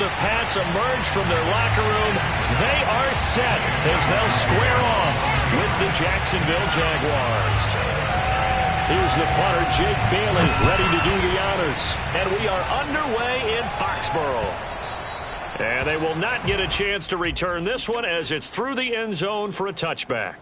the Pats emerge from their locker room. They are set as they'll square off with the Jacksonville Jaguars. Here's the punter, Jake Bailey, ready to do the honors. And we are underway in Foxborough. And they will not get a chance to return this one as it's through the end zone for a touchback.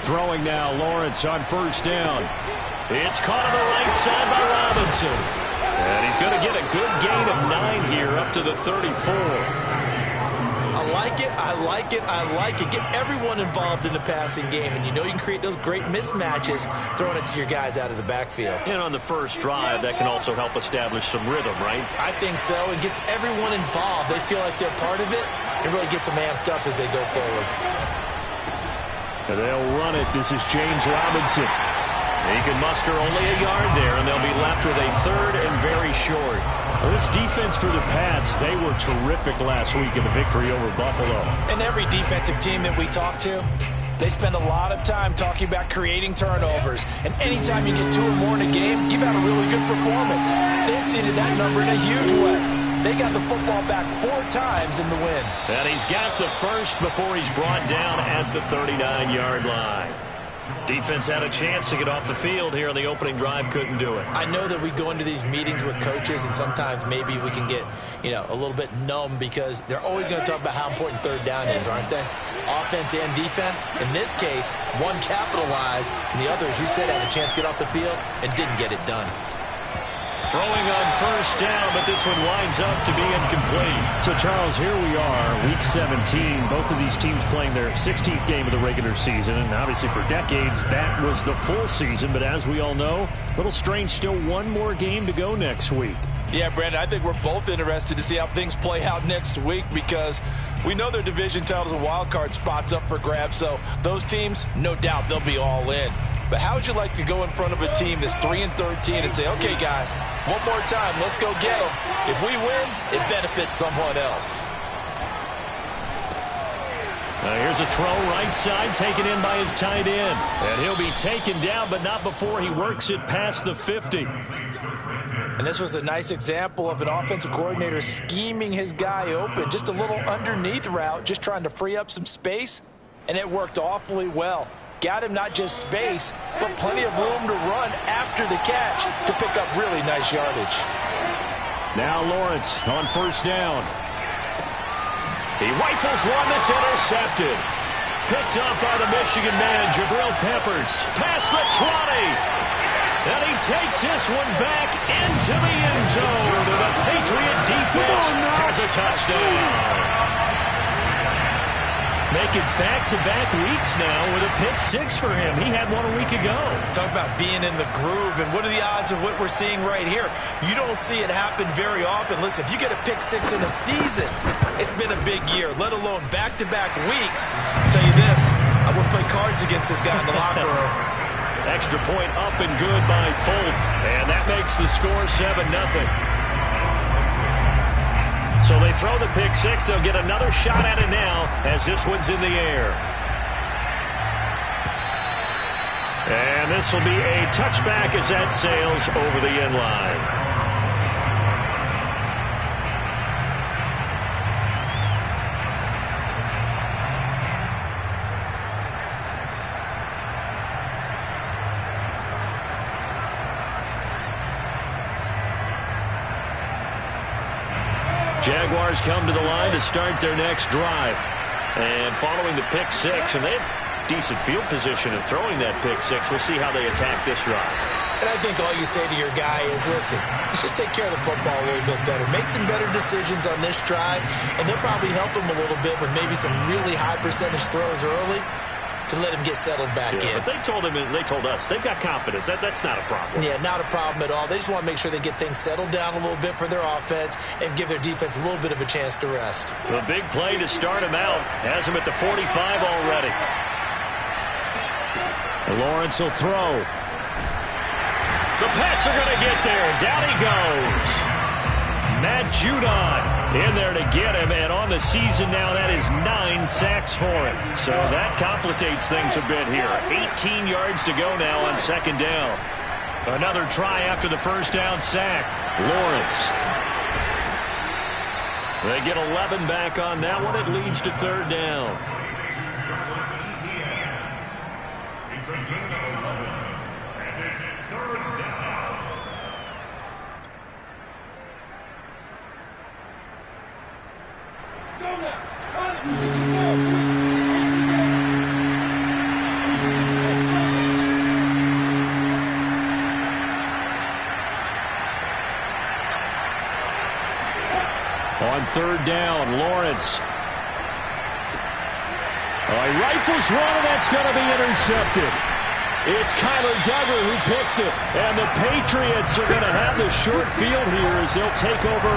Throwing now, Lawrence on first down. It's caught on the right side by Robinson. And he's going to get a good gain of 9 here up to the 34. I like it, I like it, I like it. Get everyone involved in the passing game, and you know you can create those great mismatches throwing it to your guys out of the backfield. And on the first drive, that can also help establish some rhythm, right? I think so. It gets everyone involved. They feel like they're part of it, and really gets them amped up as they go forward. And they'll run it. This is James Robinson. He can muster only a yard there, and they'll be left with a third and very short. Well, this defense for the Pats, they were terrific last week in the victory over Buffalo. And every defensive team that we talk to, they spend a lot of time talking about creating turnovers. And anytime you get 2 or more in a game, you've had a really good performance. They exceeded that number in a huge way. They got the football back 4 times in the win. And he's got the first before he's brought down at the 39-yard line. Defense had a chance to get off the field here on the opening drive, couldn't do it. I know that we go into these meetings with coaches, and sometimes maybe we can get, a little bit numb because they're always going to talk about how important third down is, aren't they? Offense and defense. In this case, one capitalized, and the other, as you said, had a chance to get off the field and didn't get it done. Throwing on first down, but this one winds up to be incomplete. So, Charles, here we are, Week 17. Both of these teams playing their 16th game of the regular season. And obviously for decades, that was the full season. But as we all know, a little strange, still one more game to go next week. Yeah, Brandon, I think we're both interested to see how things play out next week because we know their division titles and wild card spots up for grabs. So those teams, no doubt they'll be all in. But how would you like to go in front of a team that's 3-13 and say, okay, guys, one more time, let's go get them. If we win, it benefits someone else. Here's a throw right side taken in by his tight end. And he'll be taken down, but not before he works it past the 50. And this was a nice example of an offensive coordinator scheming his guy open. Just a little underneath route, just trying to free up some space, and it worked awfully well. Got him not just space, but plenty of room to run after the catch to pick up really nice yardage. Now Lawrence on first down. He rifles one that's intercepted. Picked up by the Michigan man, Jabril Peppers. Past the 20. And he takes this one back into the end zone. And the Patriot defense has a touchdown. Making back-to-back weeks now with a pick 6 for him. He had one a week ago. Talk about being in the groove, and what are the odds of what we're seeing right here? You don't see it happen very often. Listen, if you get a pick 6 in a season, it's been a big year, let alone back-to-back weeks. I'll tell you this, I wouldn't play cards against this guy in the locker room. Extra point up and good by Folk, and that makes the score 7-0. So they throw the pick 6. They'll get another shot at it now as this one's in the air. And this will be a touchback as that sails over the end line. Jaguars come to the line to start their next drive. And following the pick six, and they have decent field position in throwing that pick six. We'll see how they attack this drive. And I think all you say to your guy is, listen, let's just take care of the football a little bit better. Make some better decisions on this drive, and they'll probably help him a little bit with maybe some really high percentage throws early to let him get settled back in. But they told us, they've got confidence. That's not a problem. Yeah, not a problem at all. They just want to make sure they get things settled down a little bit for their offense and give their defense a little bit of a chance to rest. The big play to start him out has him at the 45 already. And Lawrence will throw. The Pats are going to get there. Down he goes. Matt Judon in there to get him, and on the season now, that is 9 sacks for him. So that complicates things a bit here. 18 yards to go now on second down. Another try after the first down sack. Lawrence. They get 11 back on that one. It leads to third down. On third down, Lawrence. He rifles one, and that's going to be intercepted. It's Kyler Duggar who picks it, and the Patriots are going to have the short field here as they'll take over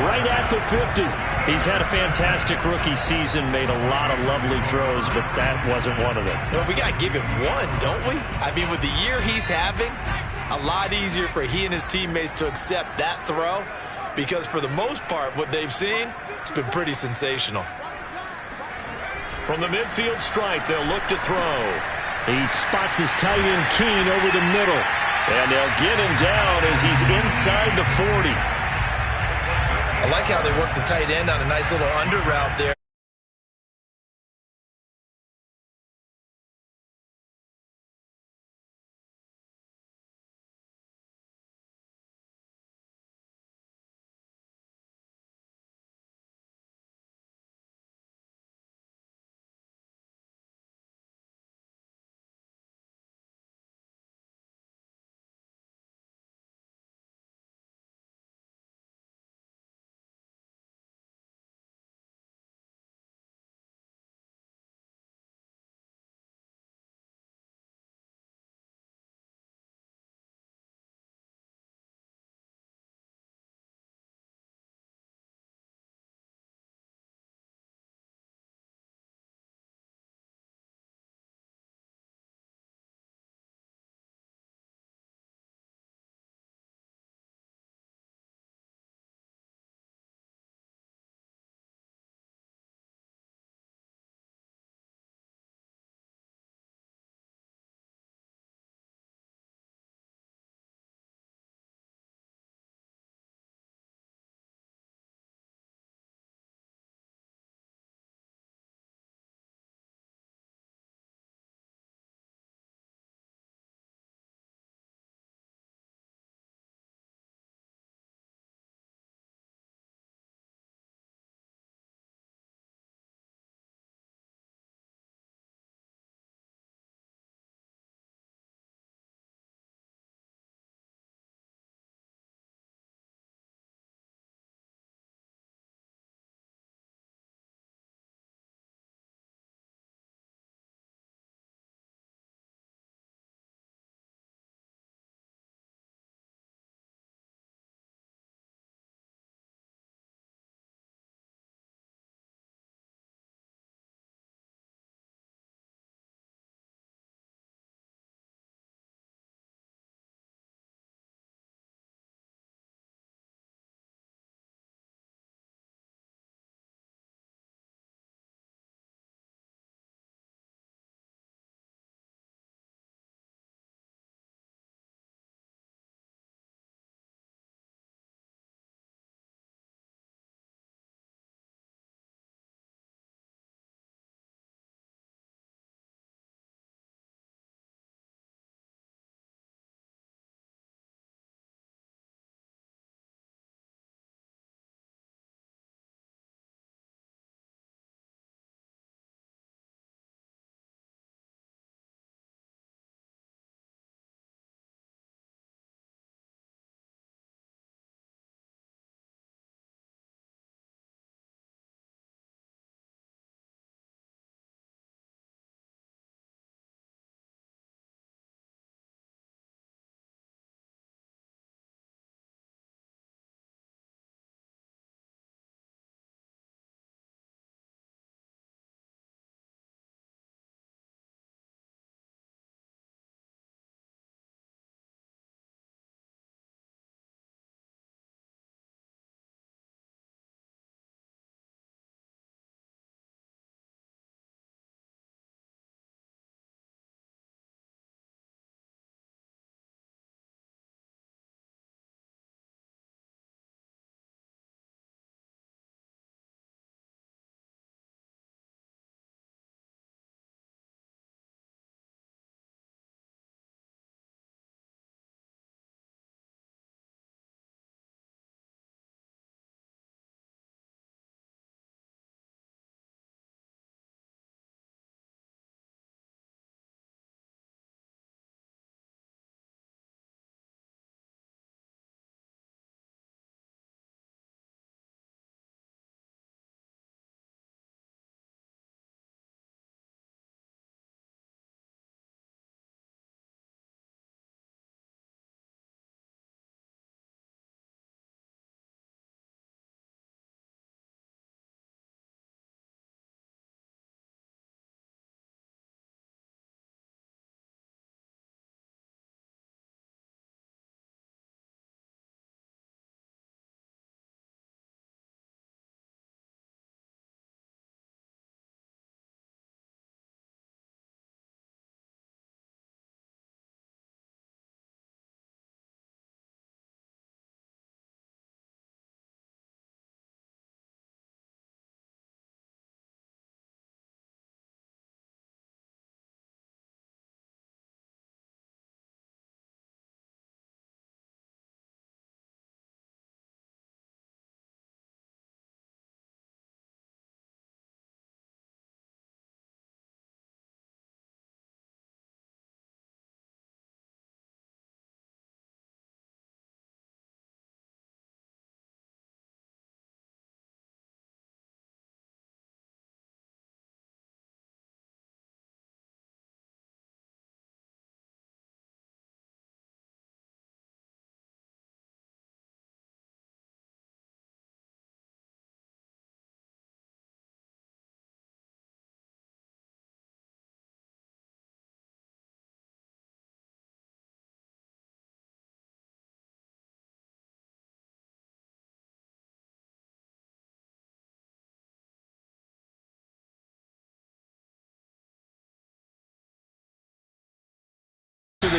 right at the 50. He's had a fantastic rookie season, made a lot of lovely throws, but that wasn't one of them. Well, we got to give him one, don't we? I mean, with the year he's having, a lot easier for he and his teammates to accept that throw, because for the most part, what they've seen, it's been pretty sensational. From the midfield stripe, they'll look to throw. He spots his tight end Keene over the middle. And they'll get him down as he's inside the 40. I like how they work the tight end on a nice little under route there.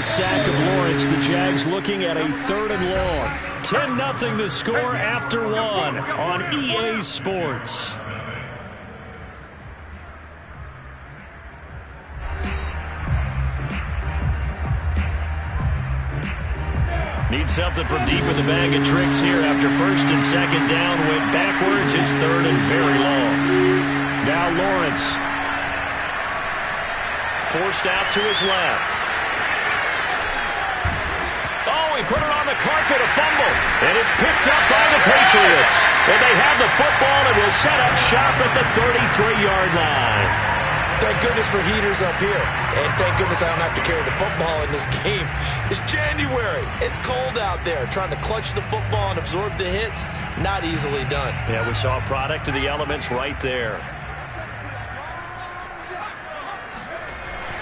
sack of Lawrence. The Jags looking at a 3rd and long. 10-0 the score after 1 on EA Sports. Need something from deep in the bag of tricks here after 1st and 2nd down. Went backwards. It's 3rd and very long. Now Lawrence. Forced out to his left. Oh, he put it on the carpet, a fumble. And it's picked up by the Patriots. And they have the football and will set up shop at the 33-yard line. Thank goodness for heaters up here. And thank goodness I don't have to carry the football in this game. It's January. It's cold out there. Trying to clutch the football and absorb the hits, not easily done. Yeah, we saw a product of the elements right there.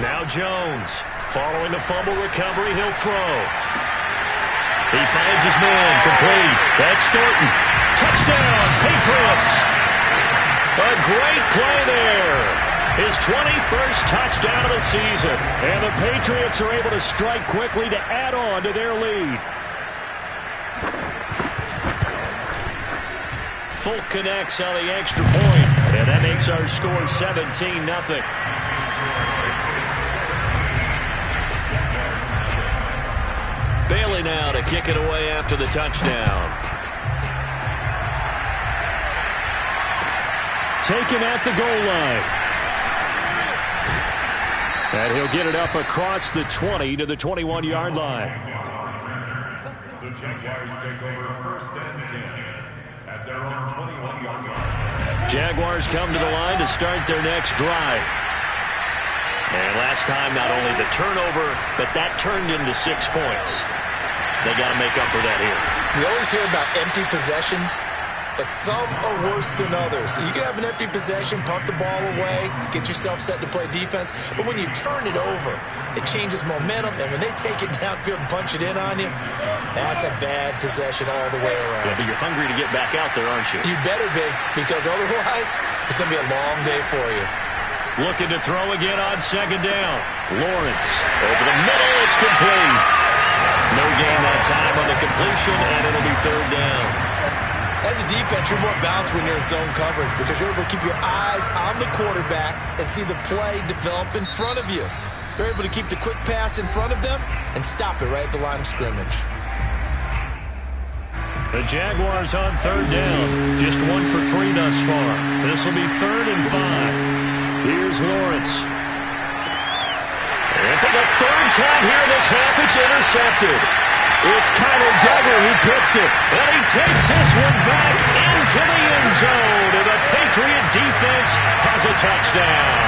Now Jones. Following the fumble recovery, he'll throw. He finds his man. Complete. That's Thornton. Touchdown, Patriots. A great play there. His 21st touchdown of the season. And the Patriots are able to strike quickly to add on to their lead. Folk connects on the extra point. And that makes our score 17-0. Bailey now to kick it away after the touchdown. Taken at the goal line. And he'll get it up across the 20 to the 21-yard line. The Jaguars take over 1st and 10 at their own 21-yard line. Jaguars come to the line to start their next drive. And last time, not only the turnover, but that turned into 6 points. They got to make up for that here. We always hear about empty possessions, but some are worse than others. You can have an empty possession, punt the ball away, get yourself set to play defense, but when you turn it over, it changes momentum, and when they take it downfield and punch it in on you, that's a bad possession all the way around. Yeah, but you're hungry to get back out there, aren't you? You better be, because otherwise, it's going to be a long day for you. Looking to throw again on 2nd down. Lawrence over the middle, it's complete. No gain that time on the completion, and it'll be 3rd down. As a defense, you're more balanced when you're in zone coverage because you're able to keep your eyes on the quarterback and see the play develop in front of you. You're able to keep the quick pass in front of them and stop it right at the line of scrimmage. The Jaguars on 3rd down. Just 1 for 3 thus far. This will be 3rd and 5. Here's Lawrence. And for the 3rd time here this half, it's intercepted. It's Kyler Duggar who picks it, and he takes this one back into the end zone, and the Patriot defense has a touchdown.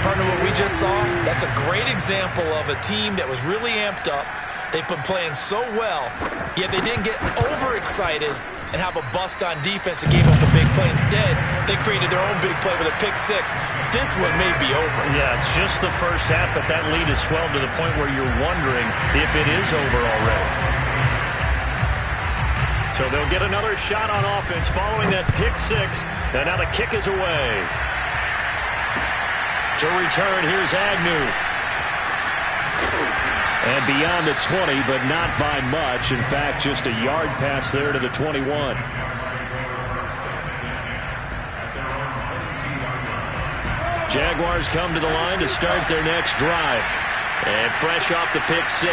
Partner, what we just saw, that's a great example of a team that was really amped up. They've been playing so well, yet they didn't get overexcited and have a bust on defense and gave up a big play. Instead, they created their own big play with a pick 6. This one may be over. Yeah, it's just the first half, but that lead has swelled to the point where you're wondering if it is over already. So they'll get another shot on offense following that pick 6, and now the kick is away. To return, here's Agnew. And beyond the 20, but not by much. In fact, just a yard pass there to the 21. Jaguars come to the line to start their next drive. And fresh off the pick 6,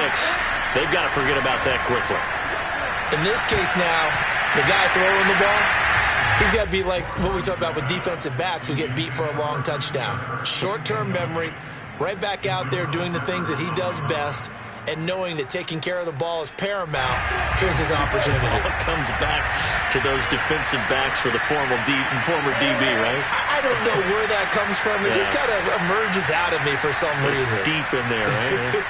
they've got to forget about that quickly. In this case now, the guy throwing the ball, he's got to be like what we talk about with defensive backs who get beat for a long touchdown. Short-term memory, right back out there doing the things that he does best, and knowing that taking care of the ball is paramount. Here's his opportunity. It all comes back to those defensive backs for the former DB, right? I don't know where that comes from. It just kind of emerges out of me for some reason. It's deep in there, right?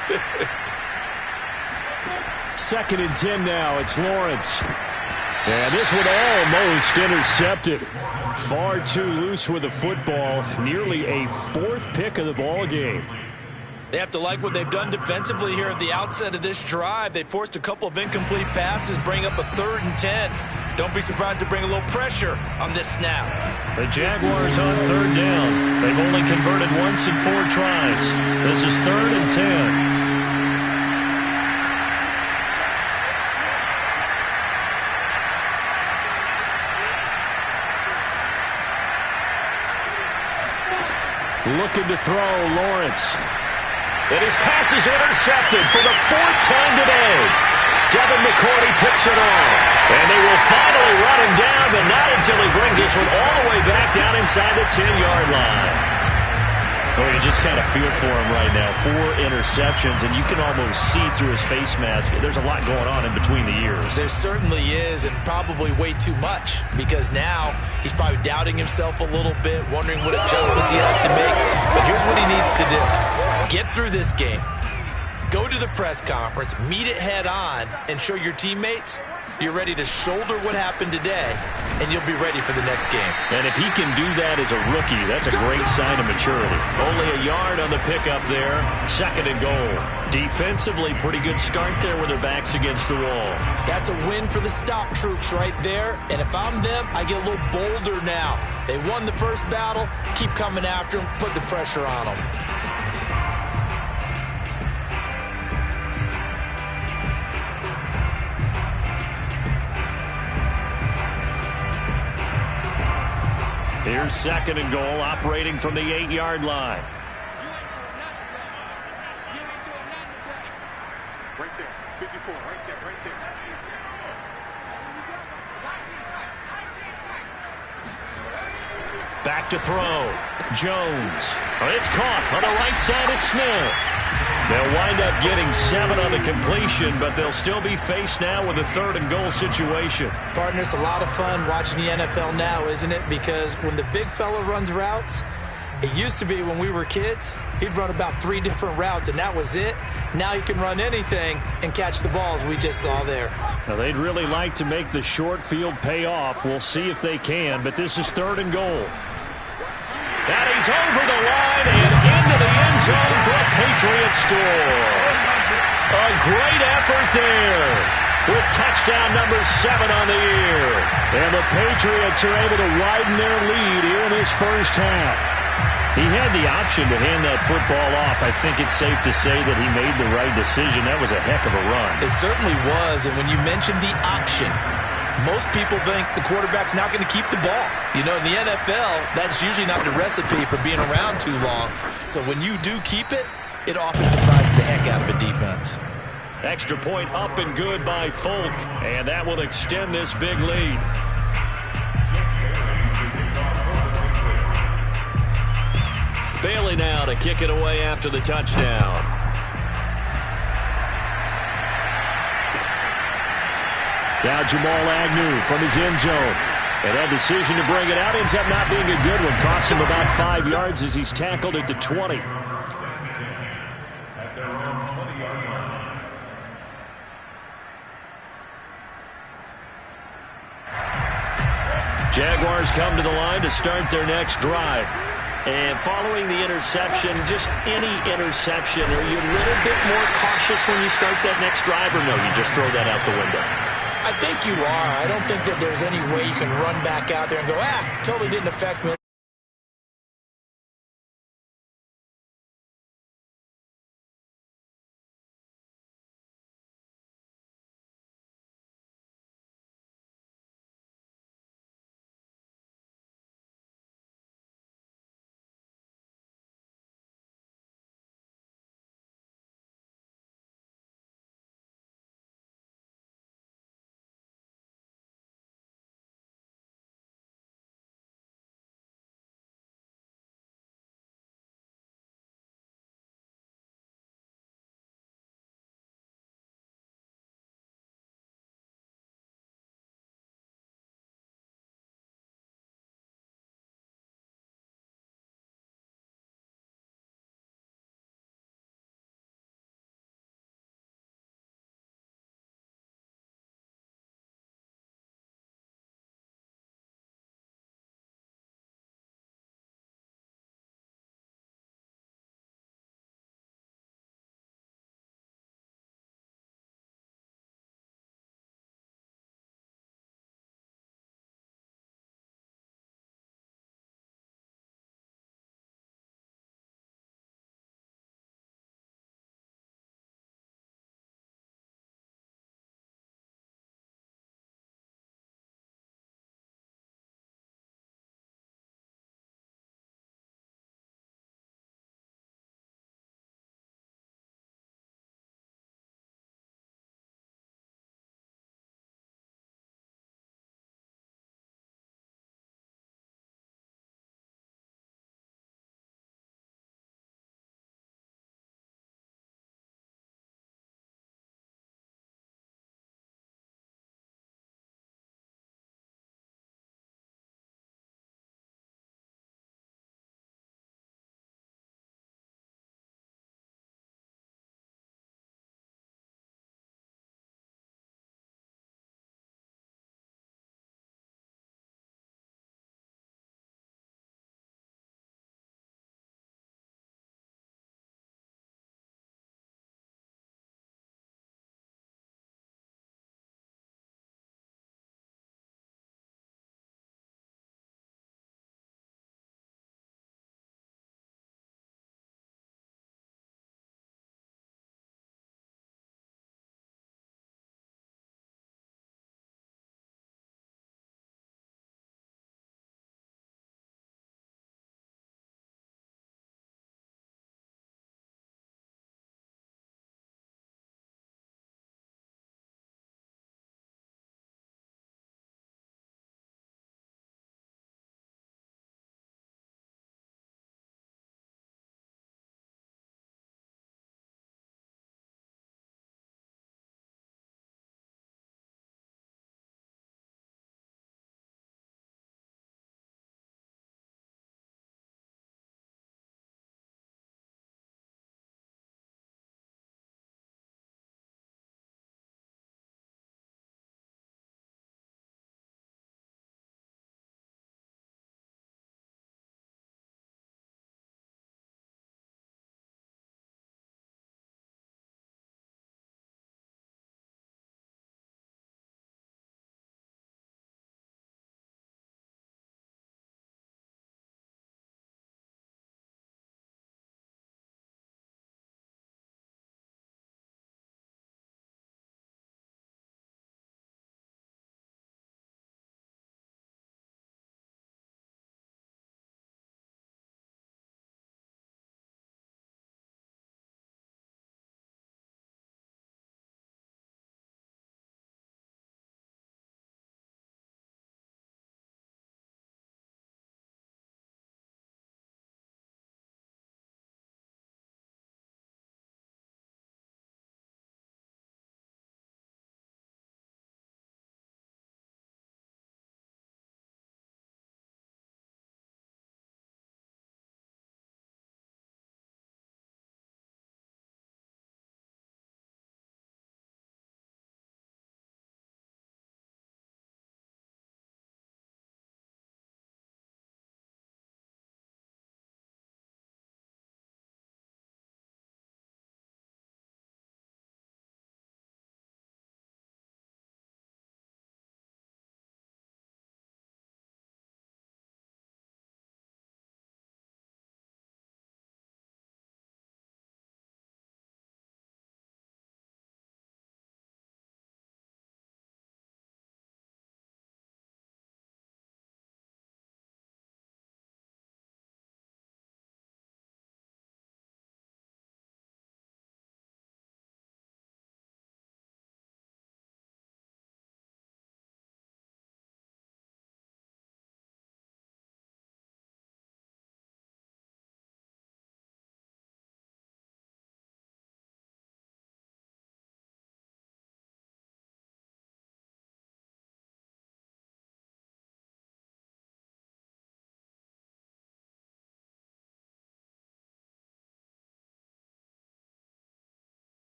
2nd and 10 now. It's Lawrence. And this one almost intercepted. Far too loose with the football. Nearly a 4th pick of the ball game. They have to like what they've done defensively here at the outset of this drive. They forced a couple of incomplete passes, bring up a 3rd and 10. Don't be surprised to bring a little pressure on this snap. The Jaguars on third down. They've only converted once in 4 tries. This is 3rd and 10. Looking to throw, Lawrence. And his pass is intercepted for the 4th time today. Devin McCourty picks it off. And they will finally run him down, but not until he brings this one all the way back down inside the 10-yard line. Oh, you just kind of feel for him right now. 4 interceptions, and you can almost see through his face mask. There's a lot going on in between the ears. There certainly is, and probably way too much, because now he's probably doubting himself a little bit, wondering what adjustments he has to make. But here's what he needs to do. Get through this game. Go to the press conference, meet it head on, and show your teammates you're ready to shoulder what happened today, and you'll be ready for the next game. And if he can do that as a rookie, that's a great sign of maturity. Only a yard on the pickup there. 2nd and goal. Defensively, pretty good start there with their backs against the wall. That's a win for the stop troops right there. And if I'm them, I get a little bolder now. They won the first battle. Keep coming after them. Put the pressure on them. Here's 2nd and goal, operating from the 8-yard line. Right there, 54, right there, right there. Back to throw. Jones. Oh, it's caught on the right side. It's Smith. They'll wind up getting 7 on the completion, but they'll still be faced now with a 3rd and goal situation. Partner, it's a lot of fun watching the NFL now, isn't it? Because when the big fella runs routes, it used to be when we were kids, he'd run about 3 different routes, and that was it. Now he can run anything and catch the balls we just saw there. Now, they'd really like to make the short field pay off. We'll see if they can, but this is 3rd and goal. And he's over the line and into the end zone for a Patriot score. A great effort there with touchdown number 7 on the year. And the Patriots are able to widen their lead here in this first half. He had the option to hand that football off. I think it's safe to say that he made the right decision. That was a heck of a run. It certainly was, and when you mentioned the option, most people think the quarterback's not going to keep the ball. You know, in the NFL, that's usually not the recipe for being around too long. So when you do keep it, it often surprises the heck out of a defense. Extra point up and good by Folk, and that will extend this big lead. Bailey now to kick it away after the touchdown. Now Jamal Agnew from his end zone. And that decision to bring it out ends up not being a good one. Cost him about 5 yards as he's tackled at the 20. At their own 20-yard line. Jaguars come to the line to start their next drive. And following the interception, just any interception, are you a little bit more cautious when you start that next drive, or no, you just throw that out the window? I think you are. I don't think that there's any way you can run back out there and go, totally didn't affect me.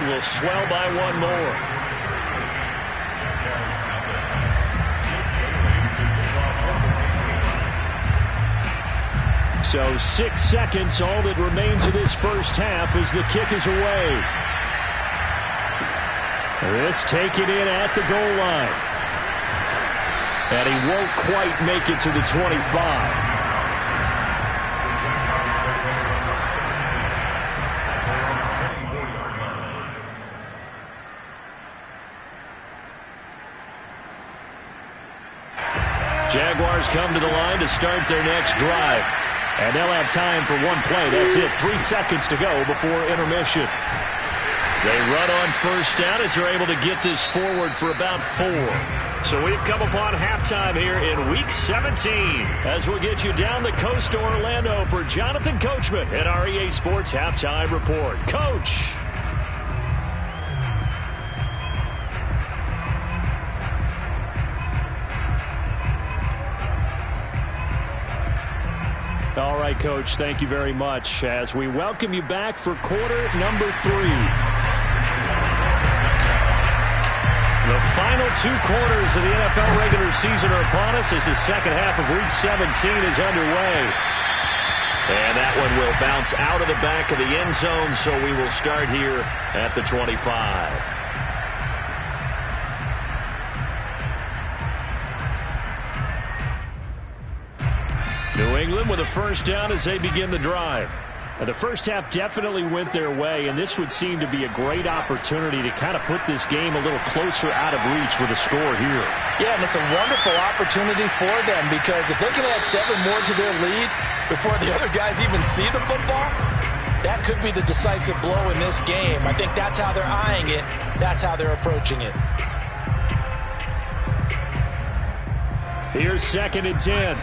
will swell by one more. So 6 seconds, all that remains of this first half as the kick is away. This taken in at the goal line. And he won't quite make it to the 25. Jaguars come to the line to start their next drive. And they'll have time for one play. That's it. 3 seconds to go before intermission. They run on first down as they're able to get this forward for about 4. So we've come upon halftime here in Week 17. As we'll get you down the coast to Orlando for Jonathan Coachman at our EA Sports Halftime Report. Coach. All right, Coach, thank you very much as we welcome you back for quarter number 3. The final 2 quarters of the NFL regular season are upon us as the second half of Week 17 is underway. And that one will bounce out of the back of the end zone, so we will start here at the 25. New England with a first down as they begin the drive. The first half definitely went their way, and this would seem to be a great opportunity to kind of put this game a little closer out of reach with a score here. Yeah, and it's a wonderful opportunity for them because if they can add 7 more to their lead before the other guys even see the football, that could be the decisive blow in this game. I think that's how they're eyeing it. That's how they're approaching it. Here's 2nd and 10.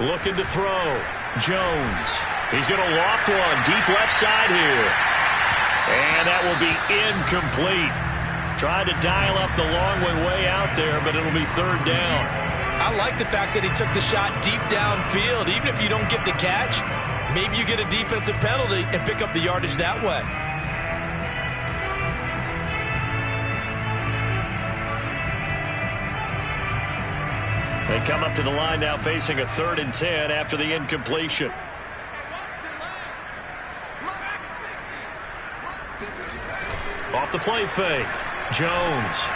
Looking to throw. Jones. He's going to loft one deep left side here. And that will be incomplete. Tried to dial up the long way out there, but it'll be 3rd down. I like the fact that he took the shot deep downfield. Even if you don't get the catch, maybe you get a defensive penalty and pick up the yardage that way. They come up to the line now facing a 3rd and 10 after the incompletion. Off the play fake. Jones.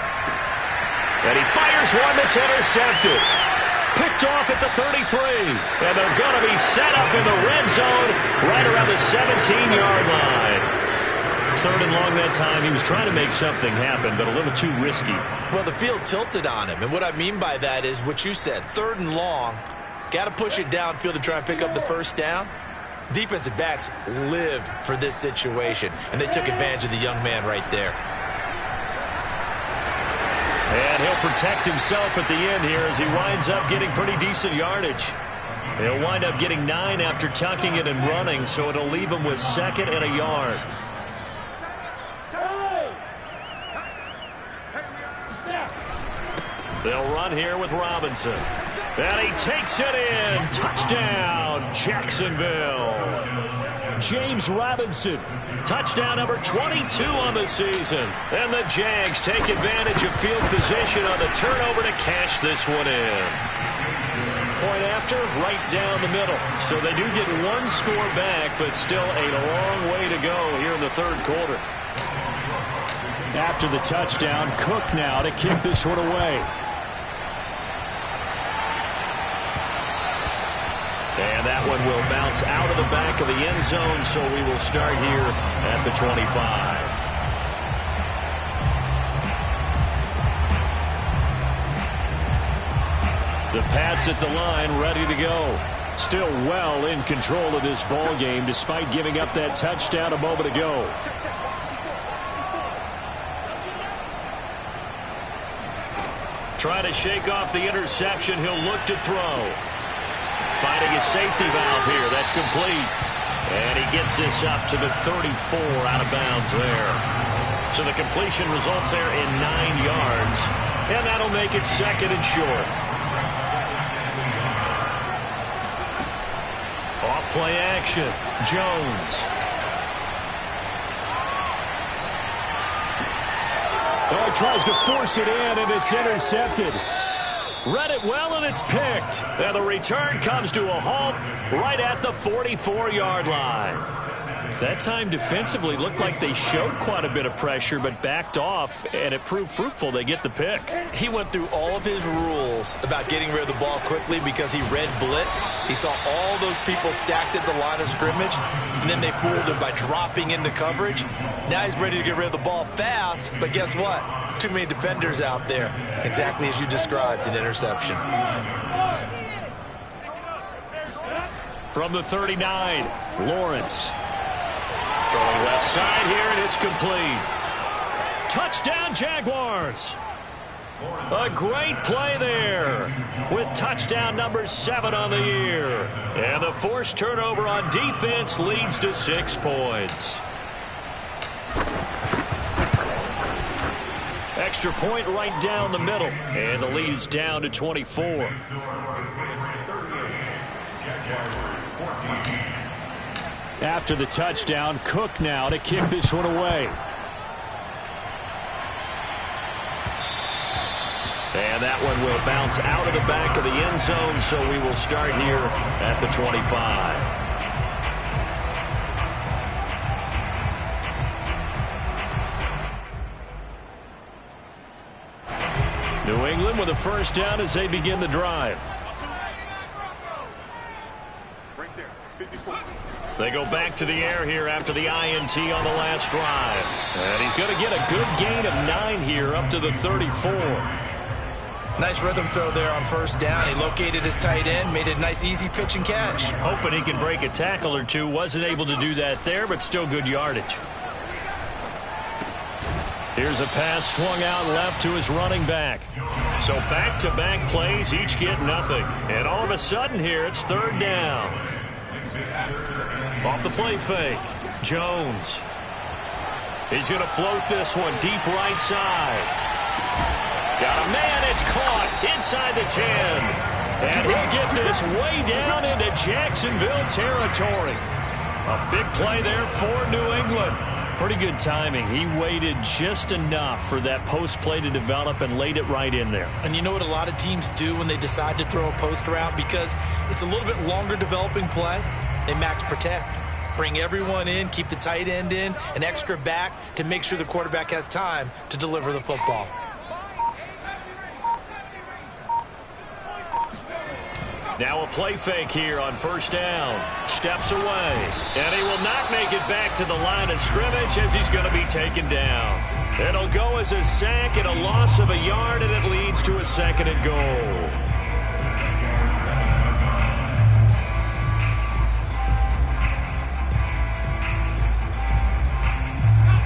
And he fires one that's intercepted. Picked off at the 33. And they're going to be set up in the red zone right around the 17-yard line. 3rd and long that time. He was trying to make something happen, but a little too risky. Well, the field tilted on him, and what I mean by that is what you said. 3rd and long, got to push it downfield to try and pick up the first down. Defensive backs live for this situation, and they took advantage of the young man right there. And he'll protect himself at the end here as he winds up getting pretty decent yardage. He'll wind up getting 9 after tucking it and running, so it'll leave him with 2nd and a yard. They'll run here with Robinson. And he takes it in. Touchdown, Jacksonville. James Robinson. Touchdown number 22 on the season. And the Jags take advantage of field position on the turnover to cash this one in. Point after, right down the middle. So they do get 1 score back, but still a long way to go here in the 3rd quarter. After the touchdown, Cook now to kick this one away. And that one will bounce out of the back of the end zone, so we will start here at the 25. The Pats at the line, ready to go. Still well in control of this ball game, despite giving up that touchdown a moment ago. Try to shake off the interception. He'll look to throw. Finding his safety valve here. That's complete. And he gets this up to the 34 out of bounds there. So the completion results there in 9 yards. And that'll make it 2nd and short. Off play action. Jones. Oh, tries to force it in, and it's intercepted. Read it well, and it's picked. And the return comes to a halt right at the 44-yard line. That time defensively looked like they showed quite a bit of pressure but backed off, and it proved fruitful. They get the pick. He went through all of his rules about getting rid of the ball quickly because he read blitz. He saw all those people stacked at the line of scrimmage, and then they fooled him by dropping into coverage. Now he's ready to get rid of the ball fast, but guess what? Too many defenders out there. Exactly as you described, an interception. From the 39, Lawrence. Throwing left side here, and it's complete. Touchdown, Jaguars. A great play there with touchdown number 7 on the year. And the forced turnover on defense leads to 6 points. Extra point right down the middle. And the lead is down to 24. After the touchdown, Cook now to kick this one away. And that one will bounce out of the back of the end zone, so we will start here at the 25. New England with a first down as they begin the drive. They go back to the air here after the INT on the last drive. And he's going to get a good gain of 9 here up to the 34. Nice rhythm throw there on first down. He located his tight end, made a nice easy pitch and catch. Hoping he can break a tackle or two. Wasn't able to do that there, but still good yardage. Here's a pass swung out left to his running back. So back-to-back plays, each get nothing. And all of a sudden here, it's 3rd down. Off the play fake, Jones. He's going to float this one deep right side. Got a man, it's caught inside the 10. And he'll get this way down into Jacksonville territory. A big play there for New England. Pretty good timing. He waited just enough for that post play to develop and laid it right in there. And you know what a lot of teams do when they decide to throw a post route? Because it's a little bit longer developing play. They max protect. Bring everyone in, keep the tight end in, an extra back to make sure the quarterback has time to deliver the football. Now a play fake here on first down. Steps away. And he will not make it back to the line of scrimmage as he's going to be taken down. It'll go as a sack and a loss of a yard, and it leads to a 2nd and goal.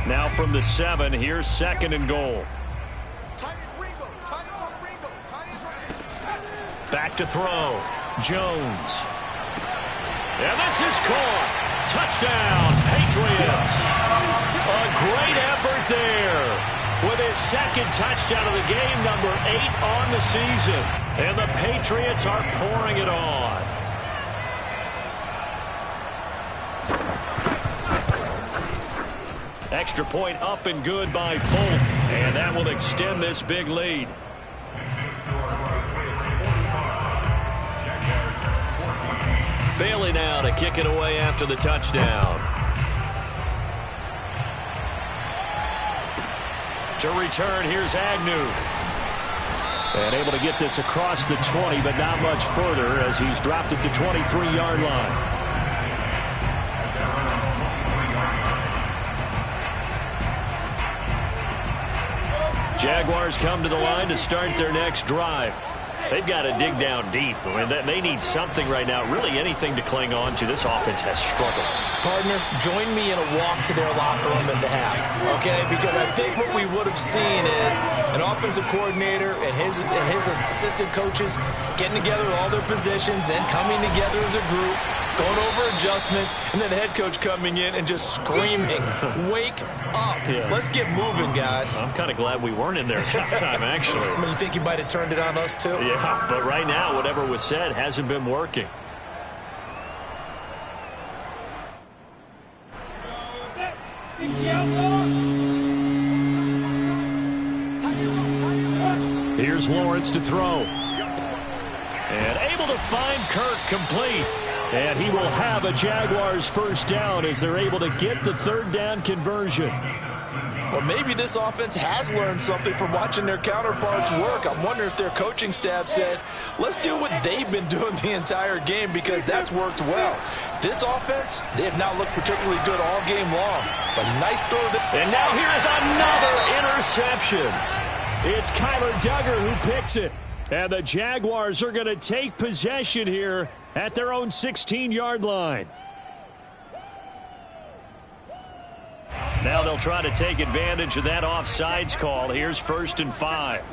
Now from the 7, here's 2nd and goal. Back to throw. Jones. And this is caught. Touchdown, Patriots. A great effort there with his 2nd touchdown of the game, number 8 on the season. And the Patriots are pouring it on. Extra point up and good by Folk. And that will extend this big lead. Bailey now to kick it away after the touchdown. To return, here's Agnew. And able to get this across the 20, but not much further as he's dropped it to 23-yard line. Jaguars come to the line to start their next drive. They've got to dig down deep. I mean, they need something right now, really anything to cling on to. This offense has struggled. Partner, join me in a walk to their locker room at the half, okay? Because I think what we would have seen is an offensive coordinator and his assistant coaches getting together with all their positions, then coming together as a group, going over adjustments, and then the head coach coming in and just screaming, wake up. Yeah. Let's get moving, guys. I'm kind of glad we weren't in there at halftime, actually. I mean, you think you might have turned it on us, too? Yeah, but right now, whatever was said hasn't been working. Here's Lawrence to throw. And able to find Kirk complete. And he will have a Jaguars first down as they're able to get the third down conversion. Well, maybe this offense has learned something from watching their counterparts work. I'm wondering if their coaching staff said, let's do what they've been doing the entire game, because that's worked well. This offense, they have not looked particularly good all game long. But nice throw. And now here's another interception. It's Kyler Duggar who picks it. And the Jaguars are going to take possession here at their own 16-yard line. Now they'll try to take advantage of that offsides call. Here's 1st and 5.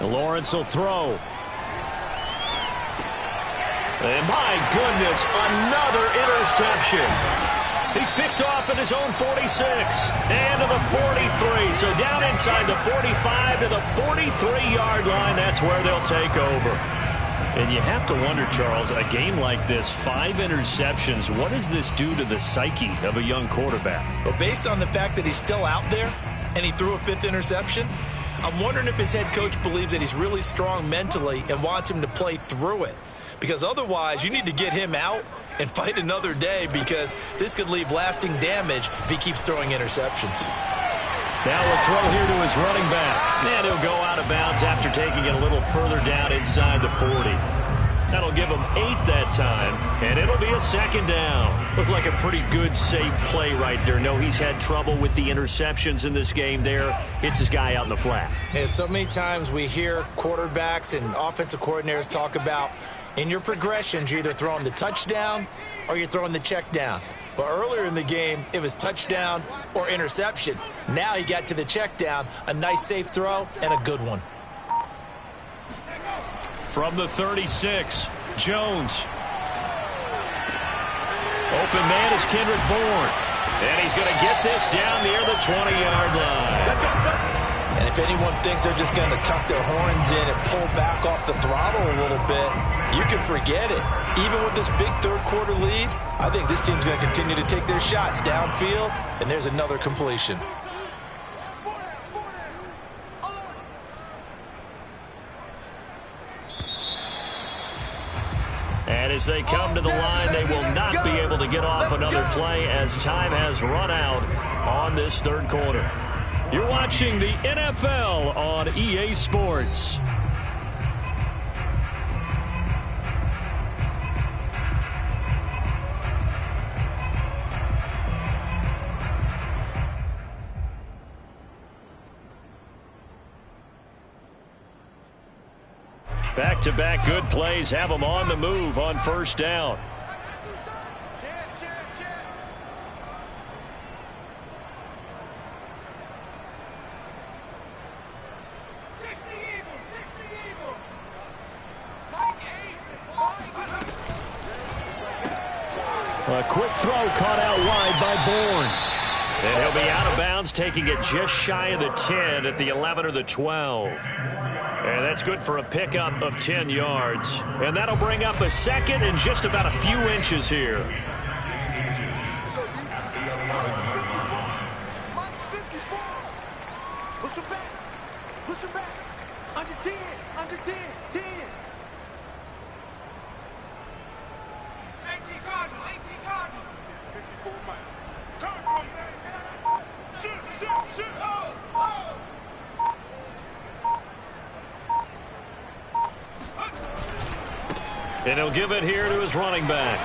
And Lawrence will throw. And my goodness, another interception. He's picked off at his own 46 and to the 43. So down inside the 45 to the 43-yard line. That's where they'll take over. And you have to wonder, Charles, a game like this, 5 interceptions, what does this do to the psyche of a young quarterback? But based on the fact that he's still out there and he threw a 5th interception, I'm wondering if his head coach believes that he's really strong mentally and wants him to play through it. Because otherwise, you need to get him out and fight another day, because this could leave lasting damage if he keeps throwing interceptions. Now we'll throw here to his running back. And he'll go out of bounds after taking it a little further down inside the 40. That'll give him 8 that time, and it'll be a 2nd down. Looked like a pretty good, safe play right there. No, he's had trouble with the interceptions in this game there. Hits his guy out in the flat. And so many times we hear quarterbacks and offensive coordinators talk about, in your progressions, you're either throwing the touchdown or you're throwing the check down. But earlier in the game, it was touchdown or interception. Now he got to the check down, a nice safe throw, and a good one. From the 36, Jones. Open man is Kendrick Bourne. And he's going to get this down near the 20-yard line. And if anyone thinks they're just going to tuck their horns in and pull back off the throttle a little bit, you can forget it. Even with this big third-quarter lead, I think this team's going to continue to take their shots downfield, and there's another completion. And as they come to the line, they will not be able to get off another play as time has run out on this third quarter. You're watching the NFL on EA Sports. Back-to-back good plays have them on the move on 1st down. A quick throw caught out wide by Bourne. And he'll be out of bounds, taking it just shy of the 10 at the 11 or the 12. And that's good for a pickup of 10 yards. And that'll bring up a 2nd and just about a few inches here. Push him back. Push him back. Under 10. Under 10. 10. 18 Cardinal. 18 Cardinal. 54 Mike. Cardinal. Shoot. Shoot. Shoot. Oh. Oh. And he'll give it here to his running back.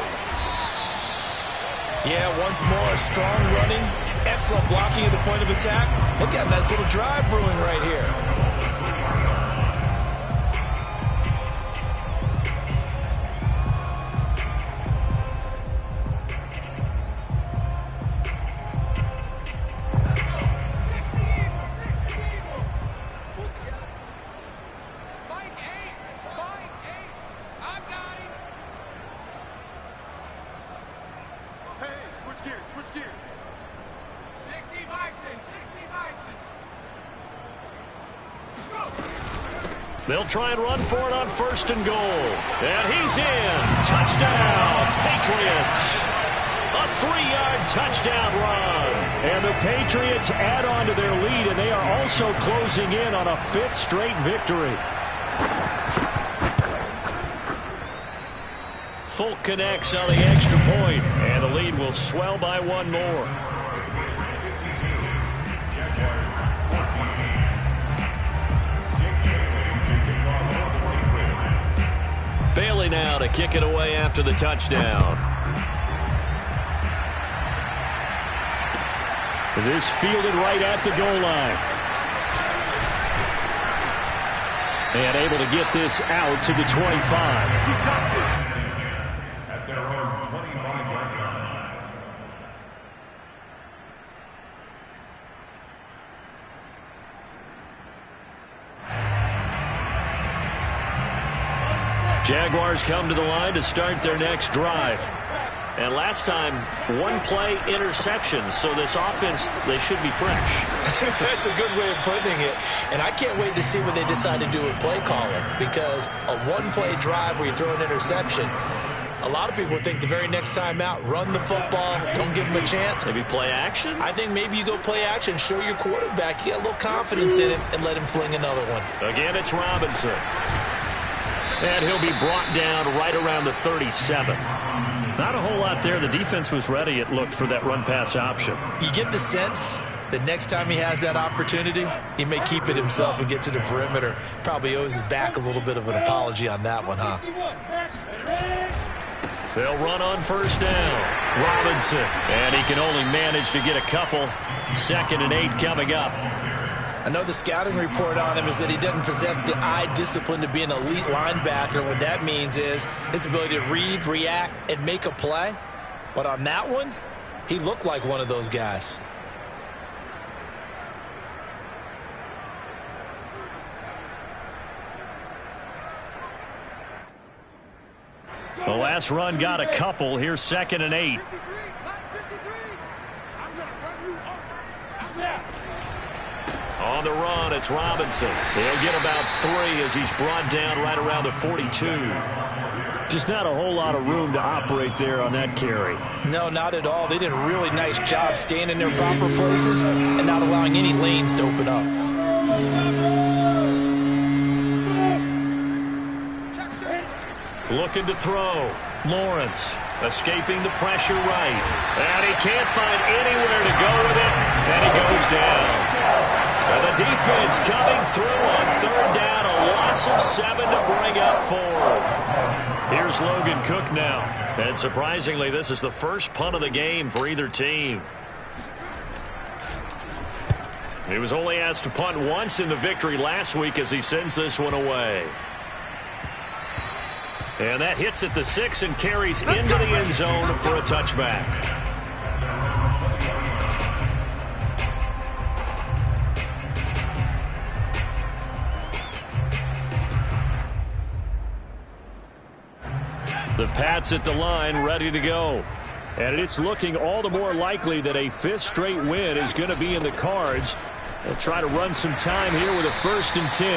Yeah, once more, strong running, excellent blocking at the point of attack. They've got a nice little drive brewing right here. Switch gears. 60 Bison, 60 Bison. They'll try and run for it on 1st and goal. And he's in. Touchdown, Patriots. A 3-yard touchdown run. And the Patriots add on to their lead, and they are also closing in on a 5th straight victory. Folk connects on the extra point, and the lead will swell by 1 more. Bailey now to kick it away after the touchdown. This fielded right at the goal line. And able to get this out to the 25. At their own 25-yard line. Jaguars come to the line to start their next drive. And last time, 1-play interception. So this offense, they should be fresh. That's a good way of putting it. And I can't wait to see what they decide to do with play calling. Because a 1-play drive where you throw an interception, a lot of people think the very next time out, run the football, don't give them a chance. Maybe play action? I think maybe you go play action, show your quarterback, you get a little confidence in it, and let him fling another one. Again, it's Robinson. And he'll be brought down right around the 37. Not a whole lot there. The defense was ready, it looked, for that run-pass option. You get the sense that next time he has that opportunity, he may keep it himself and get to the perimeter. Probably owes his back a little bit of an apology on that one, huh? They'll run on 1st down. Robinson. And he can only manage to get a couple. 2nd and 8 coming up. I know the scouting report on him is that he doesn't possess the eye discipline to be an elite linebacker. And what that means is his ability to read, react, and make a play. But on that one, he looked like one of those guys. The last run got a couple. Here's 2nd and 8. 53, line 53. I'm going to run you over. On the run, it's Robinson. He'll get about 3 as he's brought down right around the 42. Just not a whole lot of room to operate there on that carry. No, not at all. They did a really nice job staying in their proper places and not allowing any lanes to open up. Looking to throw. Lawrence escaping the pressure right. And he can't find anywhere to go with it. And he goes down. And the defense coming through on 3rd down. A loss of 7 to bring up 4th. Here's Logan Cook now. And surprisingly, this is the first punt of the game for either team. He was only asked to punt once in the victory last week as he sends this one away. And that hits at the 6 and carries into the end zone for a touchback. The Pats at the line, ready to go. And it's looking all the more likely that a 5th straight win is going to be in the cards. They'll try to run some time here with a 1st and 10.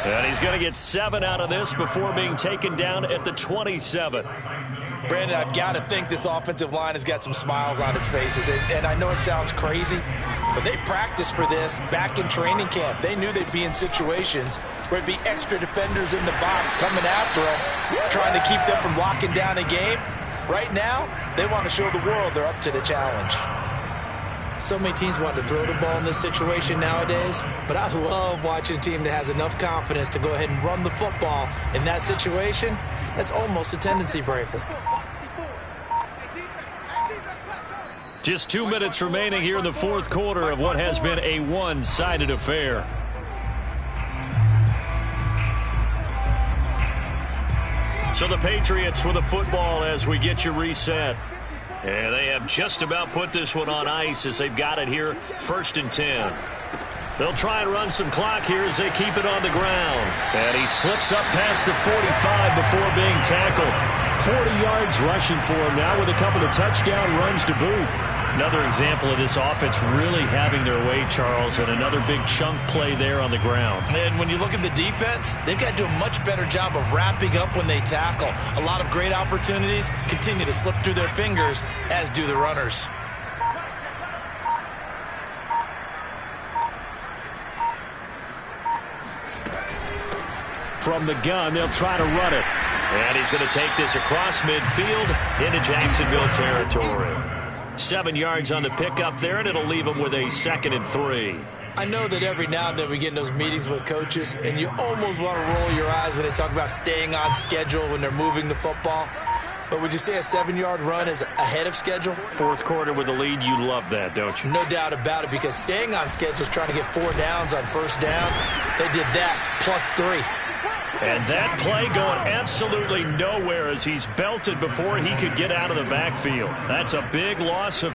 And he's going to get 7 out of this before being taken down at the 27. Brandon, I've got to think this offensive line has got some smiles on its faces. And I know it sounds crazy, but they practiced for this back in training camp. They knew they'd be in situations where it'd be extra defenders in the box coming after them, trying to keep them from locking down a game. Right now, they want to show the world they're up to the challenge. So many teams want to throw the ball in this situation nowadays, but I love watching a team that has enough confidence to go ahead and run the football in that situation. That's almost a tendency breaker. Just 2 minutes remaining here in the 4th quarter of what has been a one-sided affair. So the Patriots with the football as we get you reset. And they have just about put this one on ice as they've got it here, 1st and 10. They'll try and run some clock here as they keep it on the ground. And he slips up past the 45 before being tackled. 40 yards rushing for him now with a couple of touchdown runs to boot. Another example of this offense really having their way, Charles, and another big chunk play there on the ground. And when you look at the defense, they've got to do a much better job of wrapping up when they tackle. A lot of great opportunities continue to slip through their fingers, as do the runners. From the gun, they'll try to run it. And he's going to take this across midfield into Jacksonville territory. 7 yards on the pickup there, and it'll leave him with a 2nd and 3. I know that every now and then we get in those meetings with coaches, and you almost want to roll your eyes when they talk about staying on schedule when they're moving the football. But would you say a 7-yard run is ahead of schedule? Fourth quarter with the lead, you love that, don't you? No doubt about it, because staying on schedule is trying to get 4 downs on first down. They did that, plus 3. And that play going absolutely nowhere as he's belted before he could get out of the backfield. That's a big loss of